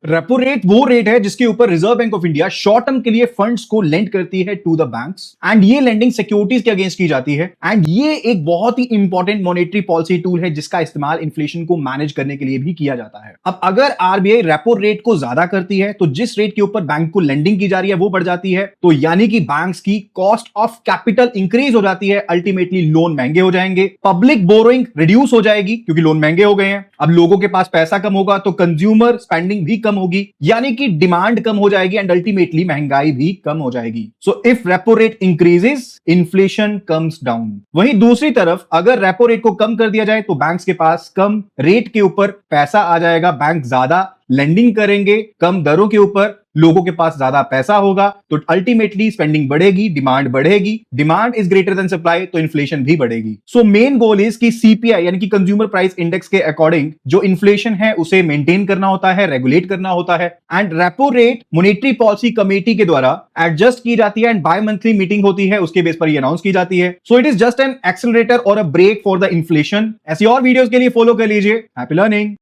Repo rate वो rate है जिसके ऊपर reserve bank of India short term के लिए फंड्स को लेंड करती है टू द बैंक्स, एंड ये लेंडिंग सिक्योरिटीज के अगेंस्ट की जाती है। एंड ये एक बहुत ही इंपॉर्टेंट मॉनेटरी पॉलिसी टूल है जिसका इस्तेमाल इन्फ्लेशन को मैनेज करने के लिए भी किया जाता है। अब अगर आरबीआई रेपो रेट को ज्यादा करती है तो जिस रेट के ऊपर बैंक को लेंडिंग की जा रही है वो बढ़ जाती है, तो यानी कि बैंक्स की कॉस्ट ऑफ कैपिटल इंक्रीज हो जाती है, अल्टीमेटली लोन महंगे हो जाएंगे, पब्लिक बोरोइंग रिड्यूस हो जाएगी क्योंकि लोन महंगे हो गए हैं। अब लोगों के पास पैसा कम होगा तो कंज्यूमर स्पेंडिंग भी कम होगी, यानी कि डिमांड कम हो जाएगी एंड अल्टीमेटली महंगाई भी कम हो जाएगी। So if repo rate increases, inflation comes down. वहीं दूसरी तरफ अगर रेपो रेट को कम कर दिया जाए तो बैंक्स के पास कम रेट के ऊपर पैसा आ जाएगा, बैंक ज्यादा लेंडिंग करेंगे कम दरों के ऊपर, लोगों के पास ज्यादा पैसा होगा तो अल्टीमेटली स्पेंडिंग बढ़ेगी, डिमांड बढ़ेगी, demand is greater than supply तो इन्फ्लेशन भी बढ़ेगी। सो मेन गोल इज कि सीपीआई यानी कि कंज्यूमर प्राइस इंडेक्स के अकॉर्डिंग जो इन्फ्लेशन है उसे मेंटेन करना होता है, रेगुलेट करना होता है, and repo rate monetary policy committee के द्वारा एडजस्ट की जाती है एंड बाय मंथली मीटिंग होती है, उसके बेस पर ये अनाउंस की जाती है। So it is just an accelerator और a brake for the inflation. ऐसी और वीडियोस के लिए फॉलो कर लीजिए। Happy learning.